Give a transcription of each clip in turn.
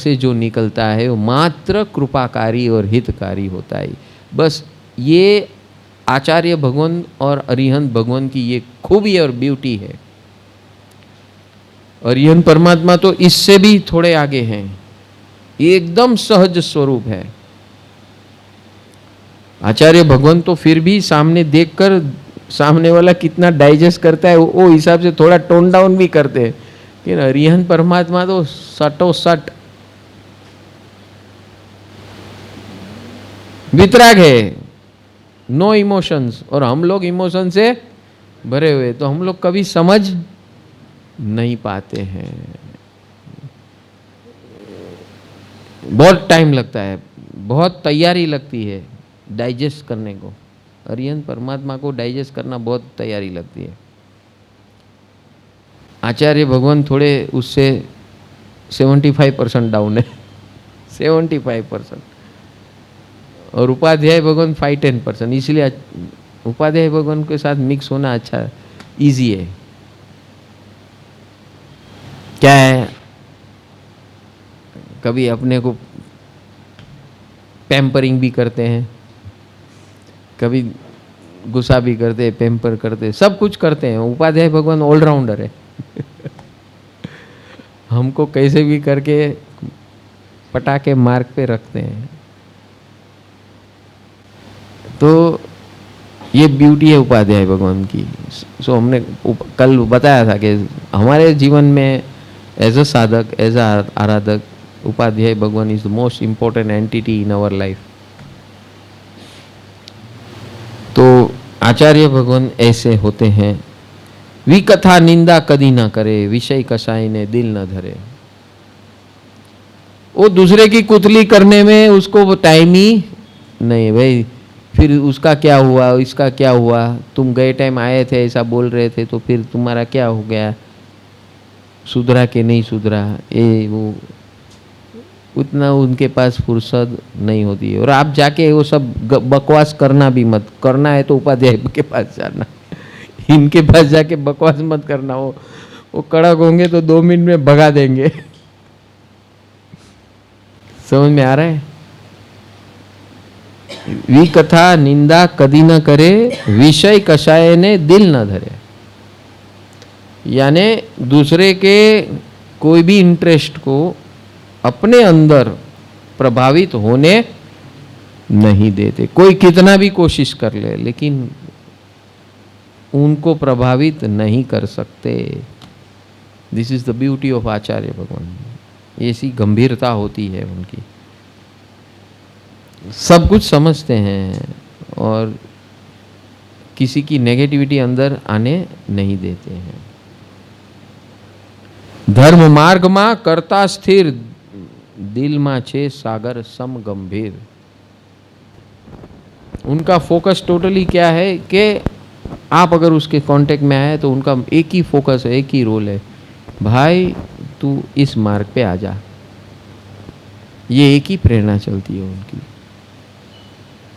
से जो निकलता है वो मात्र कृपाकारी और हितकारी होता है। बस ये आचार्य भगवान और अरिहंत भगवान की ये खूबी और ब्यूटी है। अरिहंत परमात्मा तो इससे भी थोड़े आगे हैं, एकदम सहज स्वरूप है। आचार्य भगवान तो फिर भी सामने देखकर सामने वाला कितना डाइजेस्ट करता है वो हिसाब से थोड़ा टोन डाउन भी करते हैं, कि अरिहंत परमात्मा तो सटो सट वितराग है, नो इमोशंस। और हम लोग इमोशन से भरे हुए, तो हम लोग कभी समझ नहीं पाते हैं, बहुत टाइम लगता है, बहुत तैयारी लगती है डाइजेस्ट करने को। अरिहंत परमात्मा को डाइजेस्ट करना बहुत तैयारी लगती है। आचार्य भगवान थोड़े उससे 75% डाउन है, 75%। और उपाध्याय भगवान 5-10%। इसलिए उपाध्याय भगवान के साथ मिक्स होना अच्छा इजी है। क्या है, कभी अपने को पैम्परिंग भी करते हैं, कभी गुस्सा भी करते हैं, पैम्पर करते हैं, सब कुछ करते हैं। उपाध्याय भगवान ऑलराउंडर है हमको कैसे भी करके पटाके मार्ग पे रखते हैं। तो ये ब्यूटी है उपाध्याय भगवान की। सो हमने कल बताया था कि हमारे जीवन में एज अ साधक, एज अ आराधक, उपाध्याय भगवान is the most important entity in our life. तो आचार्य भगवान ऐसे होते हैं, विकथा निंदा कदी ना करे, विषय कसाई ने दिल न धरे। वो दूसरे की कुतली करने में उसको टाइम ही नहीं भाई, फिर उसका क्या हुआ, इसका क्या हुआ, तुम गए टाइम आए थे ऐसा बोल रहे थे, तो फिर तुम्हारा क्या हो गया, सुधरा के नहीं सुधरा, ये वो, उतना उनके पास फुर्सत नहीं होती है। और आप जाके वो सब बकवास करना भी मत, करना है तो उपाध्याय के पास जाना, इनके पास जाके बकवास मत करना। वो कड़क होंगे तो 2 मिनट में भगा देंगे समझ में आ रहा है? विकथा निंदा कदी न करे, विषय कषाय ने दिल न धरे। यानी दूसरे के कोई भी इंटरेस्ट को अपने अंदर प्रभावित होने नहीं देते। कोई कितना भी कोशिश कर ले, लेकिन उनको प्रभावित नहीं कर सकते। This is the beauty of Acharya Bhagwan. ऐसी गंभीरता होती है उनकी, सब कुछ समझते हैं और किसी की नेगेटिविटी अंदर आने नहीं देते हैं। धर्म मार्ग में करता स्थिर, दिल में छे सागर सम गंभीर। उनका फोकस टोटली क्या है कि आप अगर उसके कांटेक्ट में आए तो उनका एक ही फोकस है, एक ही रोल है, भाई तू इस मार्ग पे आ जा। ये एक ही प्रेरणा चलती है उनकी।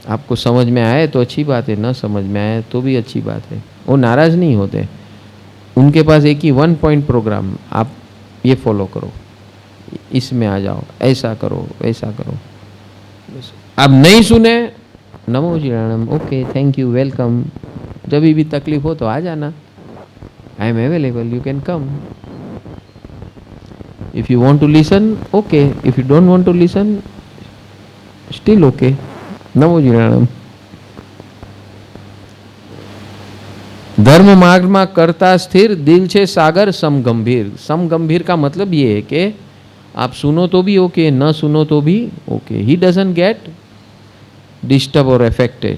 आपको समझ में आए तो अच्छी बात है, ना समझ में आए तो भी अच्छी बात है। वो नाराज नहीं होते। उनके पास एक ही 1 पॉइंट प्रोग्राम, आप ये फॉलो करो, इसमें आ जाओ, ऐसा करो, वैसा करो। आप नहीं सुने, नमो जी राणम, ओके थैंक यू, वेलकम। जब भी तकलीफ हो तो आ जाना, I am available, you can come. If you want to listen okay, if you don't want to listen still okay. नमो जी राणम। धर्म मार्ग में करता स्थिर, दिल छे सागर सम गंभीर। सम गंभीर का मतलब ये है कि आप सुनो तो भी ओके, न सुनो तो भी okay. He doesn't get disturb और अफेक्टेड।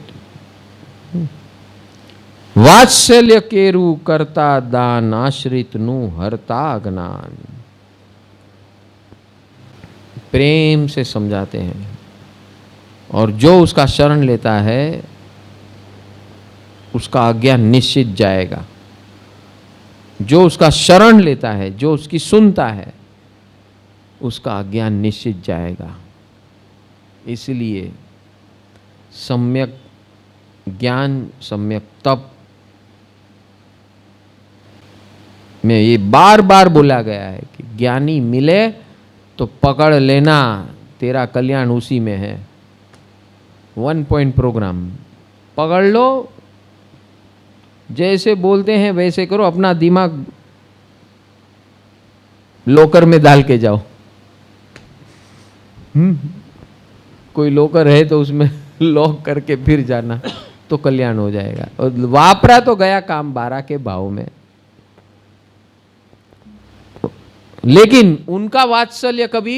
वात्सल्य केरु करता दान, आश्रित नु हरता अज्ञान। प्रेम से समझाते हैं, और जो उसका शरण लेता है उसका अज्ञान निश्चित जाएगा। जो उसका शरण लेता है, जो उसकी सुनता है, उसका अज्ञान निश्चित जाएगा। इसलिए सम्यक ज्ञान, सम्यक तप में ये बार बार बोला गया है कि ज्ञानी मिले तो पकड़ लेना, तेरा कल्याण उसी में है। 1 पॉइंट प्रोग्राम पकड़ लो, जैसे बोलते हैं वैसे करो, अपना दिमाग लॉकर में डाल के जाओ। कोई लॉकर है तो उसमें लॉक करके फिर जाना, तो कल्याण हो जाएगा। और वापरा तो गया काम 12 के भाव में। लेकिन उनका वात्सल्य कभी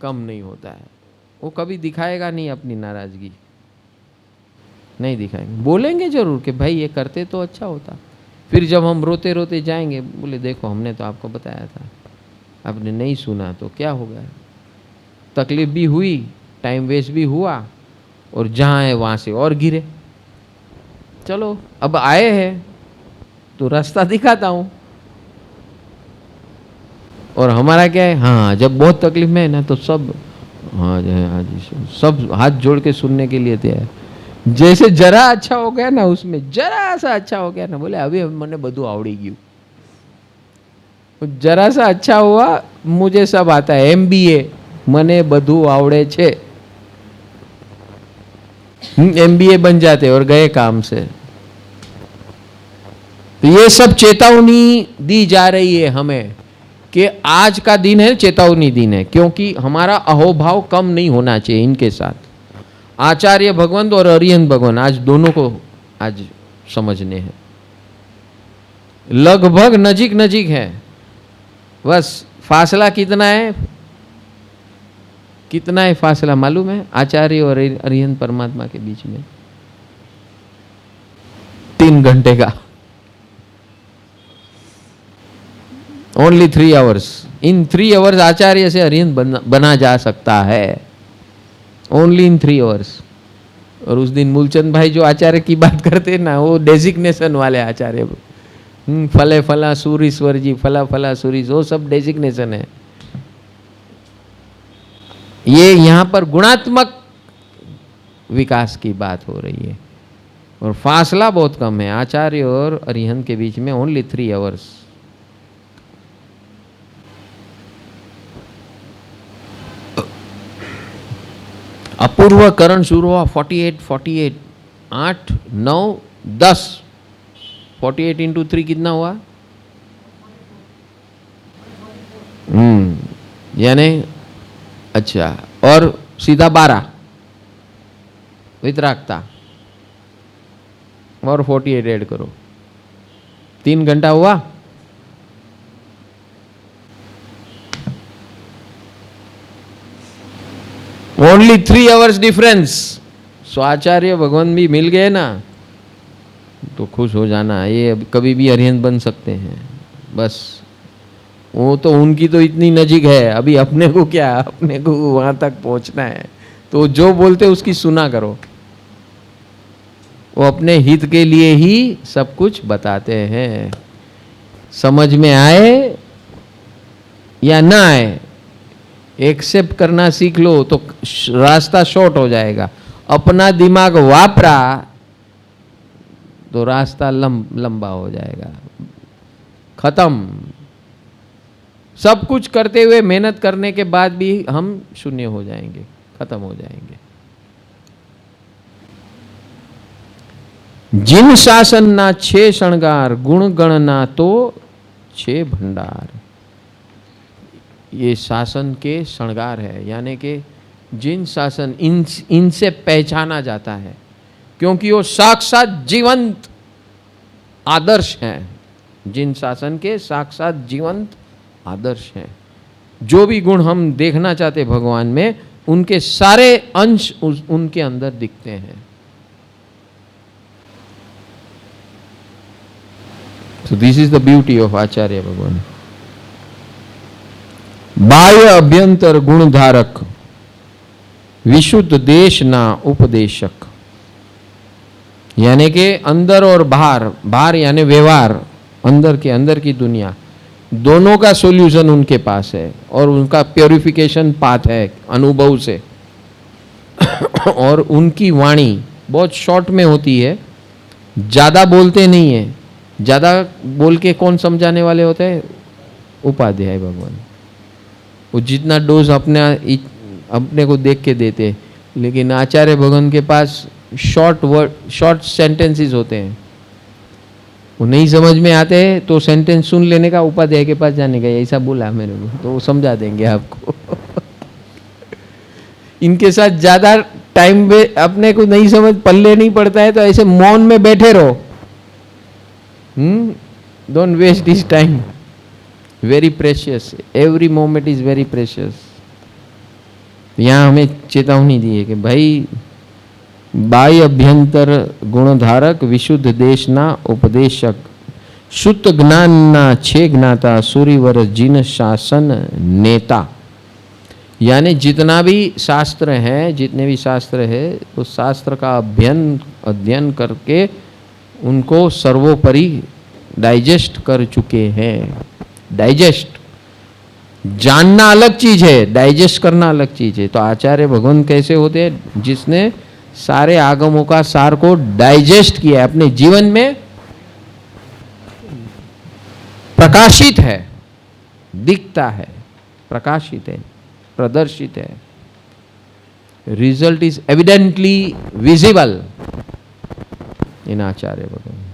कम नहीं होता है, वो कभी दिखाएगा नहीं अपनी नाराजगी, नहीं दिखाएंगे। बोलेंगे जरूर कि भाई ये करते तो अच्छा होता। फिर जब हम रोते रोते जाएंगे, बोले देखो हमने तो आपको बताया था, आपने नहीं सुना तो क्या हो गया। तकलीफ भी हुई, टाइम वेस्ट भी हुआ, और जहाँ है वहाँ से और गिरे। चलो अब आए हैं तो रास्ता दिखाता हूँ। और हमारा क्या है, हाँ जब बहुत तकलीफ में है ना तो सब हाँ जी सब हाथ जोड़ के सुनने के लिए तैयार। जैसे जरा अच्छा हो गया ना, उसमें जरा सा अच्छा हो गया ना, बोले अभी मैंने બધું આવડી ગયું। जरा सा अच्छा हुआ, मुझे सब आता है, MBA મને બધું આવડે છે, MBA बन जाते और गए काम से। तो ये सब चेतावनी दी जा रही है हमें कि आज का दिन है चेतावनी दिन है, क्योंकि हमारा अहोभाव कम नहीं होना चाहिए इनके साथ। आचार्य भगवंत और अरिहंत भगवान आज दोनों को आज समझने हैं। लगभग नजीक नजीक है, बस फासला कितना है, कितना है फासला मालूम है? आचार्य और अरिहंत परमात्मा के बीच में 3 घंटे का, ओनली 3 आवर्स। इन 3 आवर्स आचार्य से अरिहंत बना जा सकता है, ओनली इन 3 आवर्स। और उस दिन मूलचंद भाई जो आचार्य की बात करते हैं ना, वो डेजिग्नेशन वाले आचार्य, फले फला सूरीश्वर जी, फला फला सूरीश, वो सब डेजिग्नेशन है। ये यहाँ पर गुणात्मक विकास की बात हो रही है, और फासला बहुत कम है आचार्य और अरिहंत के बीच में, ओनली 3 आवर्स। अपूर्व करण शुरू हुआ 48 8 9 10, 48 इंटू 3 कितना हुआ? यानी अच्छा, और सीधा 12 वितरागता, और 48 ऐड करो, 3 घंटा हुआ। Only 3 hours difference. So Acharya Bhagwan भी मिल गए ना तो खुश हो जाना, ये कभी भी अरिहंत बन सकते हैं। बस वो तो उनकी तो इतनी नजीक है, अभी अपने को क्या, अपने को वहां तक पहुंचना है। तो जो बोलते उसकी सुना करो, वो अपने हित के लिए ही सब कुछ बताते हैं। समझ में आए या ना आए, एक्सेप्ट करना सीख लो तो रास्ता शॉर्ट हो जाएगा। अपना दिमाग वापरा तो रास्ता लंबा हो जाएगा। खत्म। सब कुछ करते हुए मेहनत करने के बाद भी हम शून्य हो जाएंगे, खत्म हो जाएंगे। जिन शासन ना 6 शृंगार, गुण गणना तो 6 भंडार। ये शासन के श्रृंगार है, यानी कि जिन शासन इनसे पहचाना जाता है, क्योंकि वो साक्षात जीवंत आदर्श हैं। जिन शासन के साक्षात जीवंत आदर्श हैं। जो भी गुण हम देखना चाहते भगवान में, उनके सारे अंश उनके अंदर दिखते हैं। So this is the beauty of आचार्य भगवान। बाह्य अभ्यंतर गुण धारक, विशुद्ध देश ना उपदेशक। यानी कि अंदर और बाहर, बाहर यानी व्यवहार, अंदर के अंदर की दुनिया, दोनों का सॉल्यूशन उनके पास है, और उनका प्योरिफिकेशन पाथ है अनुभव से। और उनकी वाणी बहुत शॉर्ट में होती है, ज़्यादा बोलते नहीं है। ज़्यादा बोल के कौन समझाने वाले होते हैं? उपाध्याय भगवान। वो जितना डोज अपने को देख के देते, लेकिन आचार्य भगवान के पास शॉर्ट सेंटेंसेस होते हैं। वो नहीं समझ में आते हैं तो सेंटेंस सुन लेने का, उपाध्याय के पास जाने का, ऐसा बोला मेरे को, तो वो समझा देंगे आपको। इनके साथ ज्यादा टाइम अपने को नहीं समझ पल्ले नहीं पड़ता है तो ऐसे मौन में बैठे रहो। Don't waste this time, very precious, every moment is very precious. यहाँ हमें चेतावनी दी है कि भाई बाह्य अभ्यंतर गुणधारक विशुद्ध देशना उपदेशक शुद्ध ज्ञान ना छे ज्ञाता सूर्यवर जिन शासन नेता। यानी जितना भी शास्त्र है, जितने भी शास्त्र है, उस शास्त्र का अध्ययन करके उनको सर्वोपरि डाइजेस्ट कर चुके हैं। डाइजेस्ट जानना अलग चीज है, डाइजेस्ट करना अलग चीज है। तो आचार्य भगवान कैसे होते हैं? जिसने सारे आगमों का सार को डाइजेस्ट किया है, अपने जीवन में प्रकाशित है, दिखता है, प्रकाशित है, प्रदर्शित है। Result is evidently visible in Acharya Bhagwan.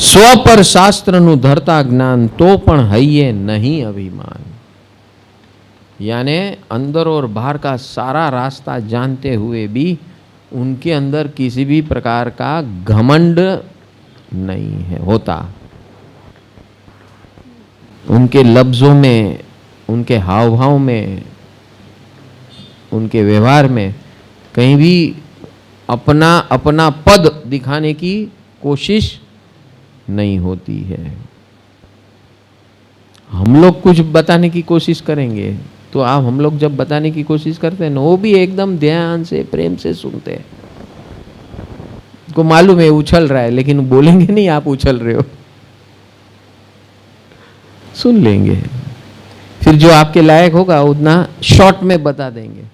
स्व पर શાસ્ત્રનું ધરતા જ્ઞાન તો પણ હૈયે नहीं अभिमान। यानी अंदर और बाहर का सारा रास्ता जानते हुए भी उनके अंदर किसी भी प्रकार का घमंड नहीं है होता। उनके लफ्जों में, उनके हाव भाव में, उनके व्यवहार में कहीं भी अपना अपना पद दिखाने की कोशिश नहीं होती है। हम लोग कुछ बताने की कोशिश करेंगे तो आप, हम लोग जब बताने की कोशिश करते हैं ना, वो भी एकदम ध्यान से प्रेम से सुनते हैं। को मालूम है उछल रहा है, लेकिन बोलेंगे नहीं आप उछल रहे हो, सुन लेंगे। फिर जो आपके लायक होगा उतना शॉर्ट में बता देंगे।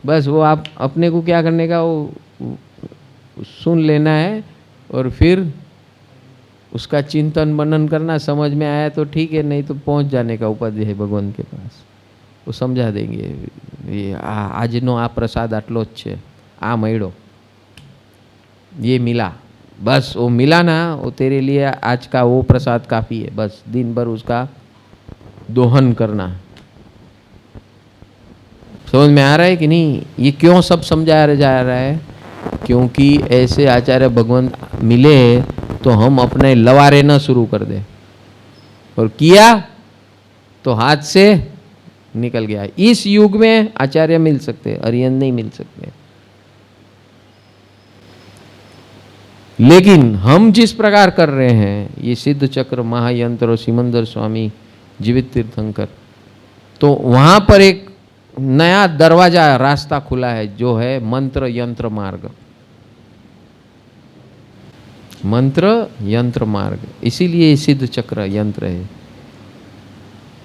बस वो आप अपने को क्या करने का, वो सुन लेना है और फिर उसका चिंतन मनन करना। समझ में आया तो ठीक है, नहीं तो पहुंच जाने का उपाध्याय भगवान के पास, वो समझा देंगे। ये આજનો આ પ્રસાદ આટલો જ છે, આ મળ્યો, ये मिला, बस वो मिला ना, वो तेरे लिए आज का वो प्रसाद काफ़ी है। बस दिन भर उसका दोहन करना। समझ में आ रहा है कि नहीं? ये क्यों सब समझाया जा रहा है? क्योंकि ऐसे आचार्य भगवान मिले तो हम अपने लवारे न शुरू कर दे, और किया तो हाथ से निकल गया। इस युग में आचार्य मिल सकते, अरिहंत नहीं मिल सकते। लेकिन हम जिस प्रकार कर रहे हैं, ये सिद्ध चक्र, महायंत्र और सिमंदर स्वामी, जीवित तीर्थंकर, तो वहां पर एक नया दरवाजा, रास्ता खुला है, जो है मंत्र यंत्र मार्ग। मंत्र यंत्र मार्ग, इसीलिए सिद्ध चक्र यंत्र है।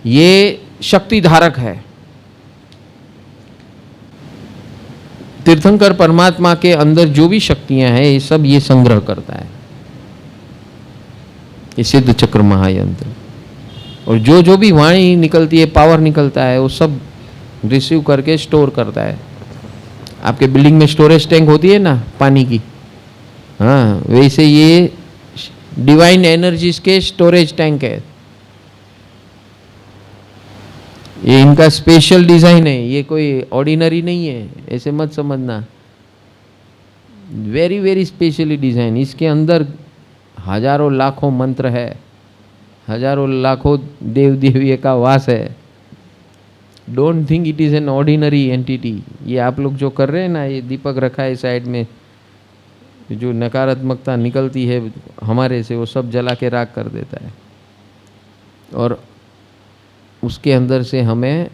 ये शक्ति धारक है। तीर्थंकर परमात्मा के अंदर जो भी शक्तियां हैं, ये सब ये संग्रह करता है, ये सिद्ध चक्र महायंत्र। और जो जो भी वाणी निकलती है, पावर निकलता है, वो सब रिसीव करके स्टोर करता है। आपके बिल्डिंग में स्टोरेज टैंक होती है ना पानी की, हाँ, वैसे ये डिवाइन एनर्जीज के स्टोरेज टैंक है। ये इनका स्पेशल डिजाइन है, ये कोई ऑर्डिनरी नहीं है, ऐसे मत समझना। Very very specially design. इसके अंदर हजारों लाखों मंत्र है, हजारों लाखों देव देवी का वास है। Don't think it is an ordinary entity. ये आप लोग जो कर रहे हैं ना, ये दीपक रखा है साइड में, जो नकारात्मकता निकलती है हमारे से, वो सब जला के राख कर देता है, और उसके अंदर से हमें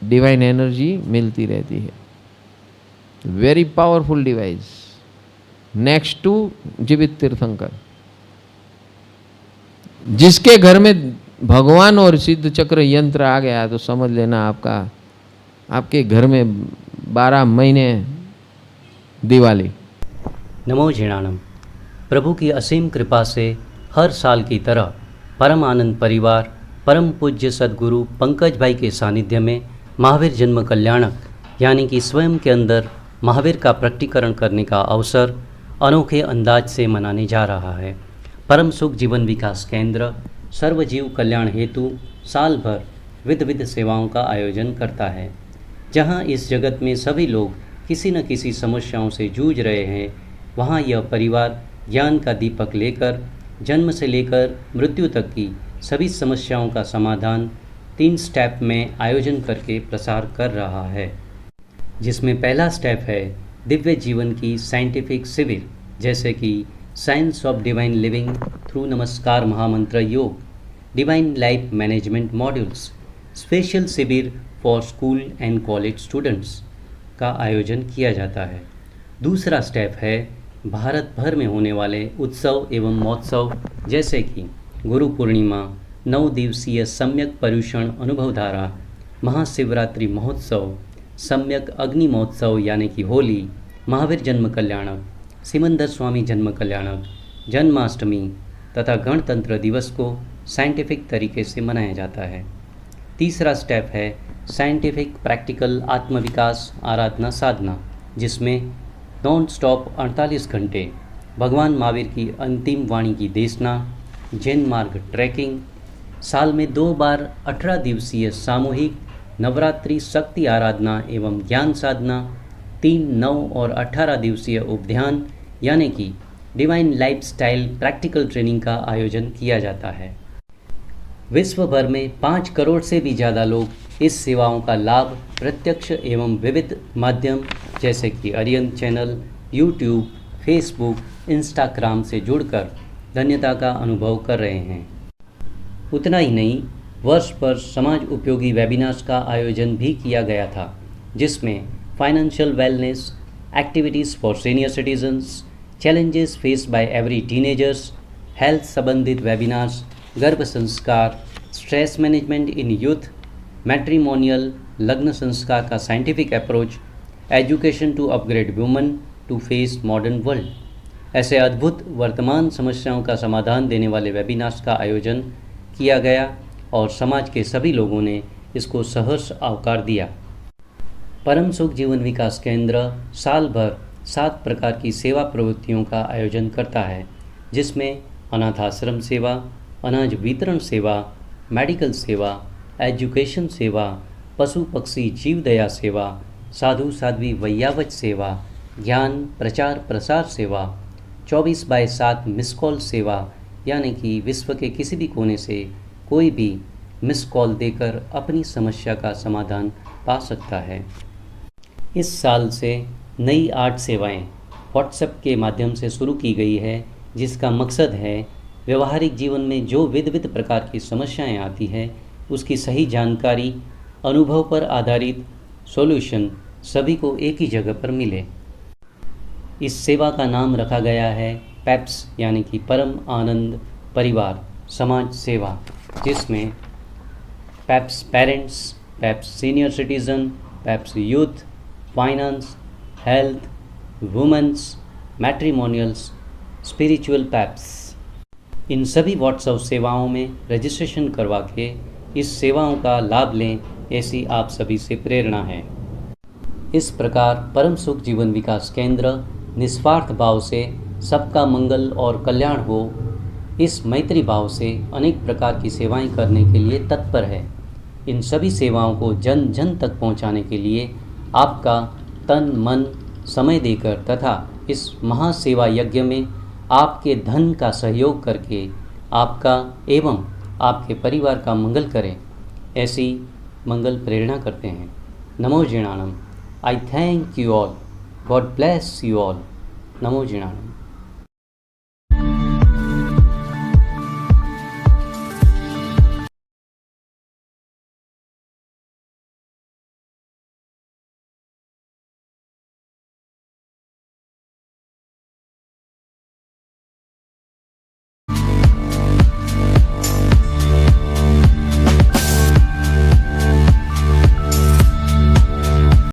डिवाइन एनर्जी मिलती रहती है। Very powerful device, next to जीवित तीर्थंकर। जिसके घर में भगवान और सिद्ध चक्र यंत्र आ गया तो समझ लेना आपके घर में 12 महीने दिवाली। नमो झिणानम। प्रभु की असीम कृपा से हर साल की तरह परम आनंद परिवार परम पूज्य सद्गुरु पंकज भाई के सानिध्य में महावीर जन्म कल्याणक यानी कि स्वयं के अंदर महावीर का प्रकटीकरण करने का अवसर अनोखे अंदाज से मनाने जा रहा है। परम सुख जीवन विकास केंद्र सर्वजीव कल्याण हेतु साल भर विविध सेवाओं का आयोजन करता है। जहां इस जगत में सभी लोग किसी न किसी समस्याओं से जूझ रहे हैं, वहां यह परिवार ज्ञान का दीपक लेकर जन्म से लेकर मृत्यु तक की सभी समस्याओं का समाधान 3 स्टेप में आयोजन करके प्रसार कर रहा है। जिसमें पहला स्टेप है दिव्य जीवन की साइंटिफिक शिविर, जैसे कि science of divine living through नमस्कार महामंत्र योग, divine life management modules, special शिविर for school and college students का आयोजन किया जाता है। दूसरा स्टेप है भारत भर में होने वाले उत्सव एवं महोत्सव, जैसे कि गुरु पूर्णिमा, 9 दिवसीय सम्यक पर्युषण अनुभवधारा, महाशिवरात्रि महोत्सव, सम्यक अग्नि महोत्सव यानी कि होली, महावीर जन्म कल्याणक, सिमंदर स्वामी जन्म कल्याणक, जन्माष्टमी तथा गणतंत्र दिवस को साइंटिफिक तरीके से मनाया जाता है। तीसरा स्टेप है साइंटिफिक प्रैक्टिकल आत्मविकास आराधना साधना, जिसमें नॉन स्टॉप 48 घंटे भगवान महावीर की अंतिम वाणी की देशना, जैन मार्ग ट्रैकिंग, साल में 2 बार 18 दिवसीय सामूहिक नवरात्रि शक्ति आराधना एवं ज्ञान साधना, 3, 9 और 18 दिवसीय उपध्यान यानी कि डिवाइन लाइफस्टाइल प्रैक्टिकल ट्रेनिंग का आयोजन किया जाता है। विश्व भर में 5 करोड़ से भी ज़्यादा लोग इस सेवाओं का लाभ प्रत्यक्ष एवं विविध माध्यम जैसे कि Aryan channel, YouTube, Facebook, Instagram से जुड़कर धन्यता का अनुभव कर रहे हैं। उतना ही नहीं, वर्ष पर समाज उपयोगी वेबिनार्स का आयोजन भी किया गया था, जिसमें financial wellness, activities for senior citizens, challenges faced by every teenagers, health संबंधित वेबिनार्स, गर्भ संस्कार, stress management in youth, matrimonial लग्न संस्कार का scientific approach, education to upgrade women to face modern world, ऐसे अद्भुत वर्तमान समस्याओं का समाधान देने वाले वेबिनार्स का आयोजन किया गया और समाज के सभी लोगों ने इसको सहर्ष आवकार दिया। परम सुख जीवन विकास केंद्र साल भर 7 प्रकार की सेवा प्रवृत्तियों का आयोजन करता है, जिसमें अनाथ आश्रम सेवा, अनाज वितरण सेवा, मेडिकल सेवा, एजुकेशन सेवा, पशु पक्षी जीव दया सेवा, साधु साध्वी वैयावच सेवा, ज्ञान प्रचार प्रसार सेवा, 24/7 मिस कॉल सेवा यानी कि विश्व के किसी भी कोने से कोई भी मिस कॉल देकर अपनी समस्या का समाधान पा सकता है। इस साल से नई 8 सेवाएं व्हाट्सएप के माध्यम से शुरू की गई है, जिसका मकसद है व्यवहारिक जीवन में जो विविध प्रकार की समस्याएं आती हैं उसकी सही जानकारी, अनुभव पर आधारित सॉल्यूशन सभी को एक ही जगह पर मिले। इस सेवा का नाम रखा गया है पैप्स यानी कि परम आनंद परिवार समाज सेवा, जिसमें PAPS parents, PAPS senior citizen, PAPS youth, finance, health, women's, matrimonials, spiritual PAPS, इन सभी व्हाट्सएप सेवाओं में रजिस्ट्रेशन करवा के इस सेवाओं का लाभ लें, ऐसी आप सभी से प्रेरणा है। इस प्रकार परम सुख जीवन विकास केंद्र निस्वार्थ भाव से सबका मंगल और कल्याण हो, इस मैत्री भाव से अनेक प्रकार की सेवाएं करने के लिए तत्पर है। इन सभी सेवाओं को जन जन तक पहुंचाने के लिए आपका तन मन समय देकर तथा इस महासेवा यज्ञ में आपके धन का सहयोग करके आपका एवं आपके परिवार का मंगल करें, ऐसी मंगल प्रेरणा करते हैं। नमो जिणाणम। I thank you all. God bless you all. नमो जिणाणम।